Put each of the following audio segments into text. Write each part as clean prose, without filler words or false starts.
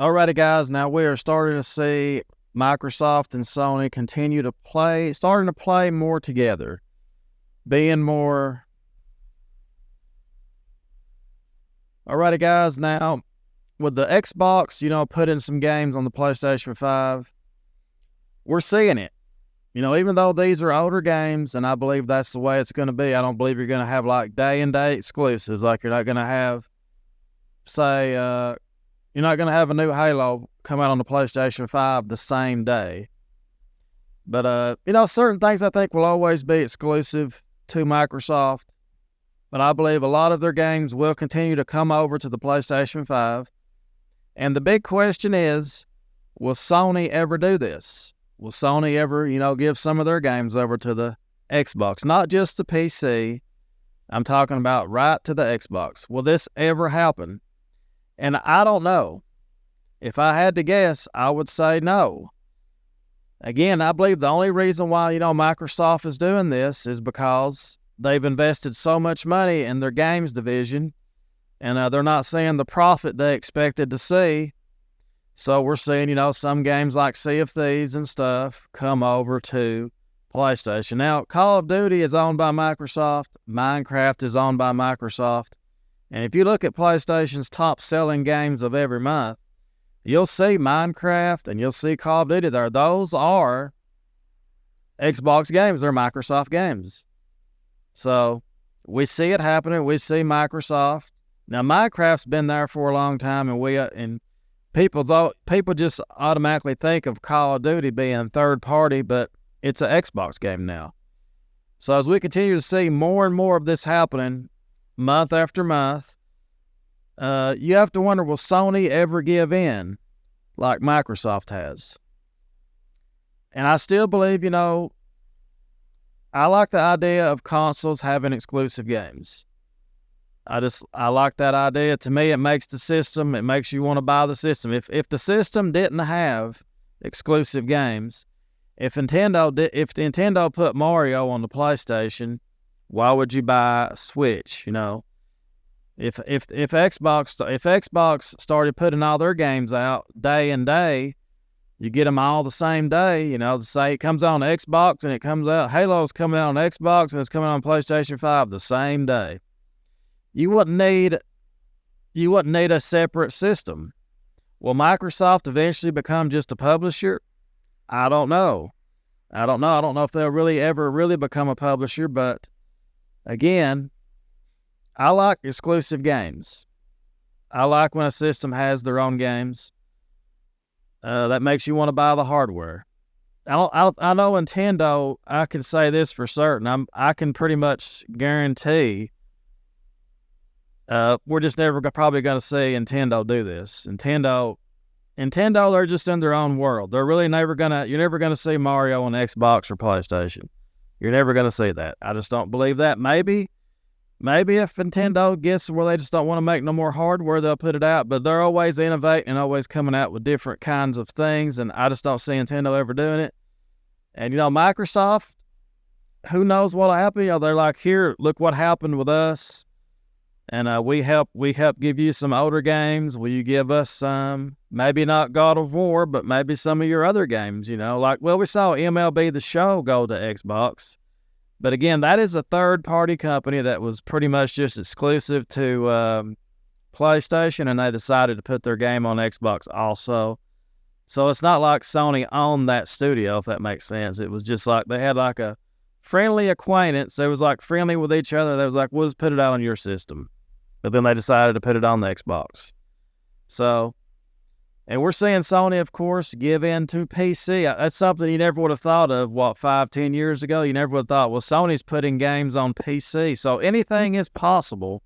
Alrighty, guys. Now we are starting to see Microsoft and Sony continue to starting to play more together, being more. Alrighty, guys. Now with the Xbox, putting some games on the PlayStation 5, we're seeing it. Even though these are older games, and I believe that's the way it's going to be, I don't believe you're going to have like day and day exclusives. Like you're not going to have, say, you're not going to have a new Halo come out on the PlayStation 5 the same day. But, certain things I think will always be exclusive to Microsoft. But I believe a lot of their games will continue to come over to the PlayStation 5. And the big question is, will Sony ever do this? Will Sony ever, give some of their games over to the Xbox? Not just the PC. I'm talking about right to the Xbox. Will this ever happen? And I don't know. If I had to guess, I would say no. Again, I believe the only reason why, Microsoft is doing this is because they've invested so much money in their games division, and they're not seeing the profit they expected to see. So we're seeing, some games like Sea of Thieves and stuff come over to PlayStation. Now, Call of Duty is owned by Microsoft. Minecraft is owned by Microsoft. And if you look at PlayStation's top-selling games of every month, you'll see Minecraft and you'll see Call of Duty there. Those are Xbox games. They're Microsoft games. So we see it happening. We see Microsoft. Now, Minecraft's been there for a long time, and people just automatically think of Call of Duty being third party, but it's an Xbox game now. So as we continue to see more and more of this happening month after month, you have to wonder, will Sony ever give in like Microsoft has? And I still believe, I like the idea of consoles having exclusive games. I like that idea. To me, it makes the system, it makes you want to buy the system. If the system didn't have exclusive games, if Nintendo put Mario on the PlayStation, why would you buy a Switch? If Xbox started putting all their games out day and day, you get them all the same day. Say it comes out on Xbox and it comes out. Halo's coming out on Xbox and it's coming out on PlayStation 5 the same day. You wouldn't need a separate system. Will Microsoft eventually become just a publisher? I don't know. I don't know if they'll really become a publisher, but again, I like exclusive games. I like when a system has their own games. That makes you want to buy the hardware. I know Nintendo, I can say this for certain. I can pretty much guarantee we're just never probably going to see Nintendo do this. Nintendo, they're just in their own world. They're really you're never going to see Mario on Xbox or PlayStation. You're never going to see that. I just don't believe that. Maybe if Nintendo gets where they just don't want to make no more hardware, they'll put it out. But they're always innovating and always coming out with different kinds of things, and I just don't see Nintendo ever doing it. And, Microsoft, who knows what'll happen? They're like, here, look what happened with us. And we help give you some older games. Will you give us some, maybe not God of War, but maybe some of your other games, we saw MLB The Show go to Xbox. But again, that is a third-party company that was pretty much just exclusive to PlayStation, and they decided to put their game on Xbox also. So it's not like Sony owned that studio, if that makes sense. It was just like they had like a friendly acquaintance. They was like friendly with each other. They was like, we'll just put it out on your system. But then they decided to put it on the Xbox. So, and we're seeing Sony, of course, give in to PC. That's something you never would have thought of, 5-10 years ago? You never would have thought, well, Sony's putting games on PC. So anything is possible.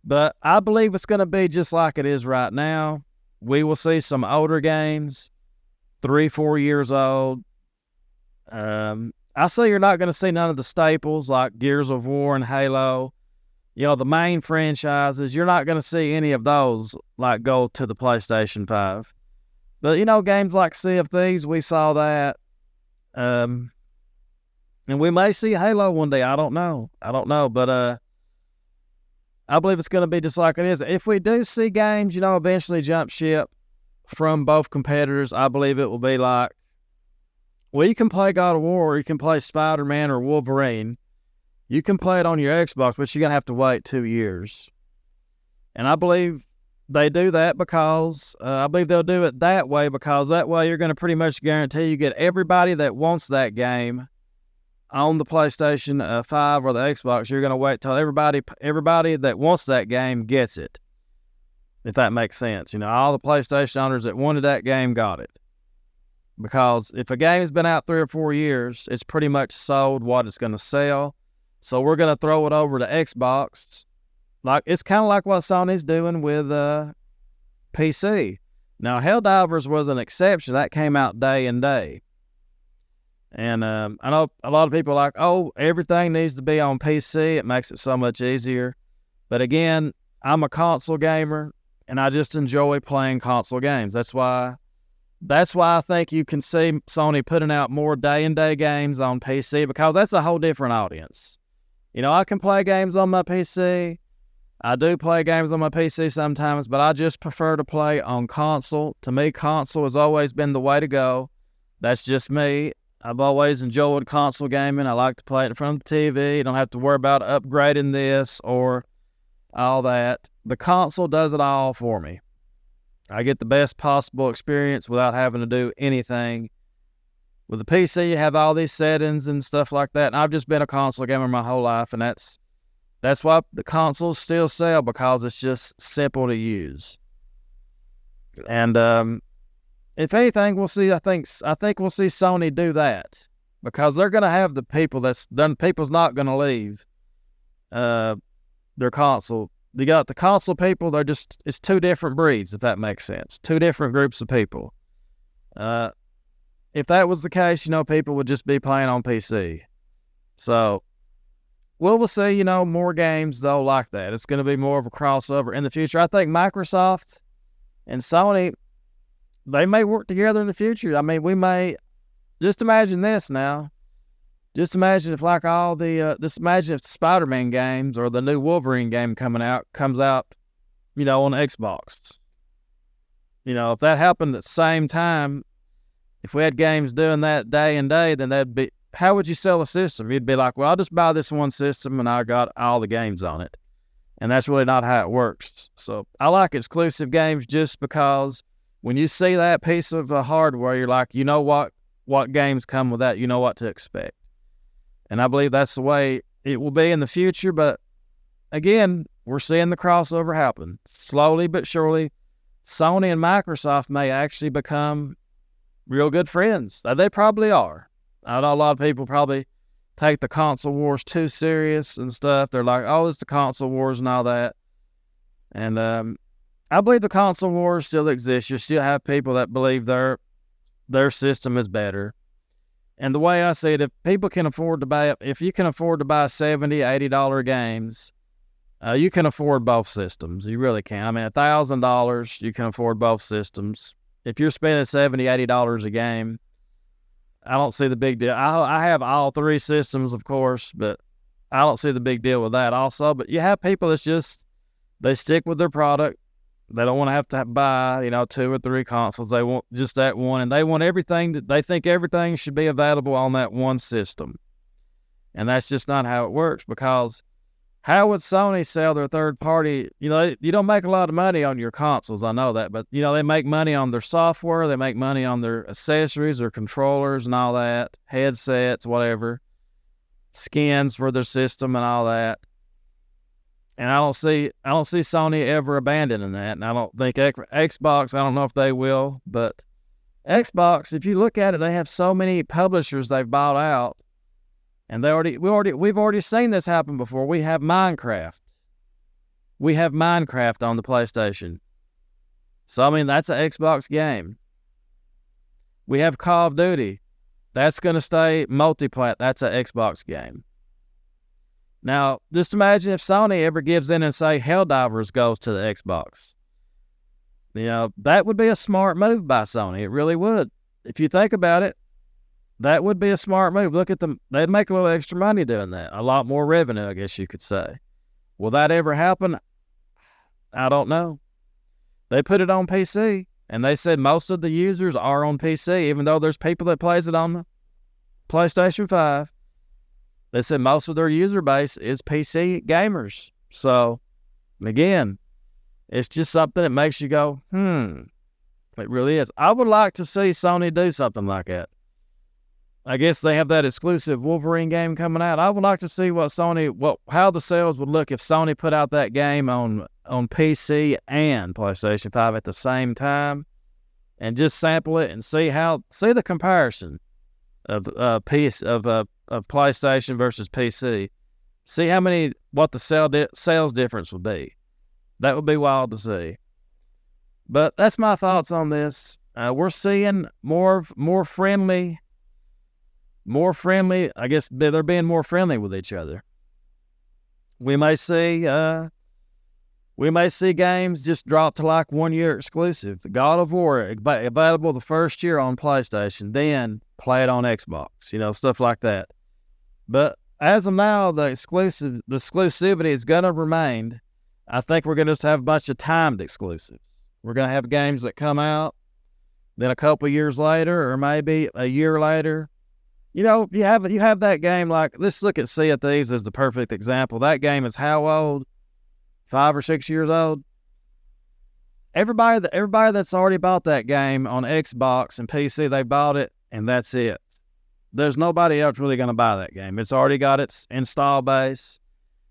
But I believe it's going to be just like it is right now. We will see some older games, 3-4 years old. I say you're not going to see none of the staples like Gears of War and Halo. The main franchises, you're not going to see any of those like go to the PlayStation 5. But, games like Sea of Thieves, we saw that. And we may see Halo one day. I don't know. But I believe it's going to be just like it is. If we do see games, eventually jump ship, from both competitors, I believe it will be like, well, you can play God of War, or you can play Spider-Man or Wolverine. You can play it on your Xbox, but you're going to have to wait 2 years. And I believe they do that because I believe they'll do it that way, because that way you're going to pretty much guarantee you get everybody that wants that game on the PlayStation 5 or the Xbox. You're going to wait till everybody that wants that game gets it, if that makes sense. You know, all the PlayStation owners that wanted that game got it. Because if a game's been out 3 or 4 years, it's pretty much sold what it's going to sell. So we're going to throw it over to Xbox. Like, it's kind of like what Sony's doing with PC. Now, Helldivers was an exception. That came out day and day. And I know a lot of people are like, oh, everything needs to be on PC. It makes it so much easier. But again, I'm a console gamer, and I just enjoy playing console games. That's why I think you can see Sony putting out more day-and-day games on PC, because that's a whole different audience. You know, I can play games on my PC. I do play games on my PC sometimes, but I just prefer to play on console. To me, console has always been the way to go. That's just me. I've always enjoyed console gaming. I like to play it in front of the TV. You don't have to worry about upgrading this or all that. The console does it all for me. I get the best possible experience without having to do anything. With the PC, you have all these settings and stuff like that. And I've just been a console gamer my whole life, and that's why the consoles still sell, because it's just simple to use. And if anything, we'll see. I think we'll see Sony do that, because they're going to have the people people's not going to leave their console. You got the console people, it's 2 different breeds, if that makes sense. 2 different groups of people. If that was the case, you know, people would just be playing on PC. So, we'll see, you know, more games, though, like that. It's going to be more of a crossover in the future. I think Microsoft and Sony, they may work together in the future. I mean, we may, just imagine this now. Just imagine if like all the, just imagine if the Spider-Man games or the new Wolverine game comes out, you know, on Xbox. You know, if that happened at the same time, if we had games doing that day and day, then that'd be, how would you sell a system? You'd be like, well, I'll just buy this one system and I got all the games on it. And that's really not how it works. So I like exclusive games just because when you see that piece of hardware, you're like, you know what games come with that. You know what to expect. And I believe that's the way it will be in the future. But again, we're seeing the crossover happen. Slowly but surely, Sony and Microsoft may actually become real good friends. They probably are. I know a lot of people probably take the console wars too serious and stuff. They're like, oh, it's the console wars and all that. And I believe the console wars still exist. You still have people that believe their system is better. And the way I see it, if you can afford to buy $70, $80 games, you can afford both systems. You really can. I mean, $1,000, you can afford both systems. If you're spending $70, $80 a game, I don't see the big deal. I have all 3 systems, of course, but I don't see the big deal with that also. But you have people that's just, they stick with their product. They don't want to have to buy, you know, 2 or 3 consoles. They want just that one, and they want everything. They think everything should be available on that one system. And that's just not how it works, because how would Sony sell their third party? You know, you don't make a lot of money on your consoles, I know that, but, you know, they make money on their software, they make money on their accessories, their controllers and all that, headsets, whatever, skins for their system and all that. And I don't see Sony ever abandoning that, and I don't think Xbox, I don't know if they will, but Xbox, if you look at it, they have so many publishers they've bought out. And we've already seen this happen before. We have Minecraft. We have Minecraft on the PlayStation. So, I mean, that's an Xbox game. We have Call of Duty. That's going to stay multiplat. That's an Xbox game. Now, just imagine if Sony ever gives in and say Helldivers goes to the Xbox. You know, that would be a smart move by Sony. It really would. If you think about it, that would be a smart move. Look at them. They'd make a little extra money doing that. A lot more revenue, I guess you could say. Will that ever happen? I don't know. They put it on PC. And they said most of the users are on PC, even though there's people that plays it on the PlayStation 5. They said most of their user base is PC gamers. So, again, it's just something that makes you go, It really is. I would like to see Sony do something like that. I guess they have that exclusive Wolverine game coming out. I would like to see how the sales would look if Sony put out that game on PC and PlayStation 5 at the same time, and just sample it and see the comparison of PlayStation versus PC. See what the sales difference would be. That would be wild to see. But that's my thoughts on this. We're seeing more friendly. I guess they're being more friendly with each other. We may see games just drop to like 1 year exclusive. The God of War available the first year on PlayStation, then play it on Xbox. Stuff like that. But as of now, the exclusivity is gonna remain. I think we're gonna just have a bunch of timed exclusives. We're gonna have games that come out, then a couple years later, or maybe a year later. You have that game, like, let's look at Sea of Thieves as the perfect example. That game is how old? 5 or 6 years old? Everybody that's already bought that game on Xbox and PC, they bought it, and that's it. There's nobody else really going to buy that game. It's already got its install base.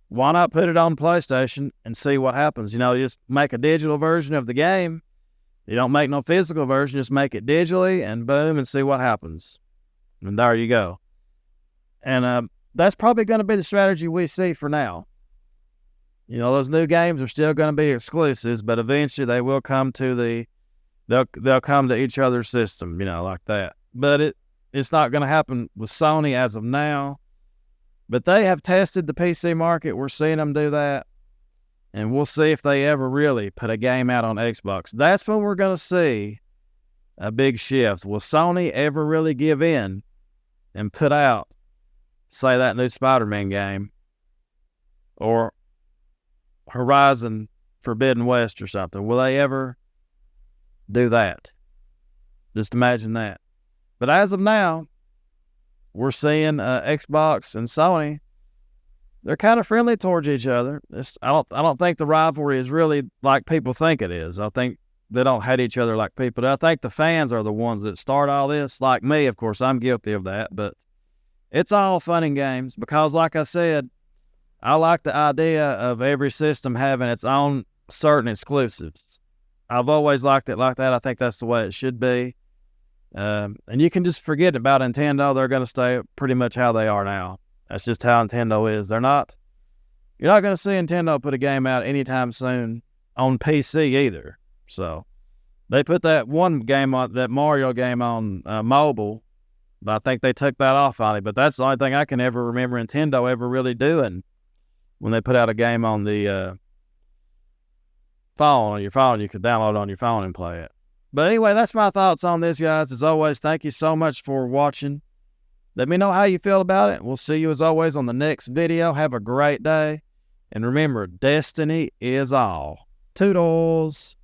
Why not put it on PlayStation and see what happens? You just make a digital version of the game. You don't make no physical version, just make it digitally, and boom, and see what happens. And there you go. And that's probably going to be the strategy we see for now. Those new games are still going to be exclusives, but eventually they will come to they'll come to each other's system, like that. But it's not going to happen with Sony as of now. But they have tested the PC market. We're seeing them do that. And we'll see if they ever really put a game out on Xbox. That's when we're going to see a big shift. Will Sony ever really give in and put out, say, that new Spider-Man game or Horizon Forbidden West or something? Will they ever do that? Just imagine that. But as of now, we're seeing Xbox and Sony. They're kind of friendly towards each other. I don't think the rivalry is really like people think it is. I think they don't hate each other like people do. I think the fans are the ones that start all this. Like me, of course, I'm guilty of that. But it's all fun and games because, like I said, I like the idea of every system having its own certain exclusives. I've always liked it like that. I think that's the way it should be. And you can just forget about Nintendo. They're going to stay pretty much how they are now. That's just how Nintendo is. You're not going to see Nintendo put a game out anytime soon on PC either. So they put that one game on, that Mario game on mobile, but I think they took that off on it. But that's the only thing I can ever remember Nintendo ever really doing when they put out a game on the phone. On your phone, you could download it on your phone and play it. But anyway, that's my thoughts on this, guys. As always, thank you so much for watching. Let me know how you feel about it. We'll see you, as always, on the next video. Have a great day. And remember, destiny is all. Toodles.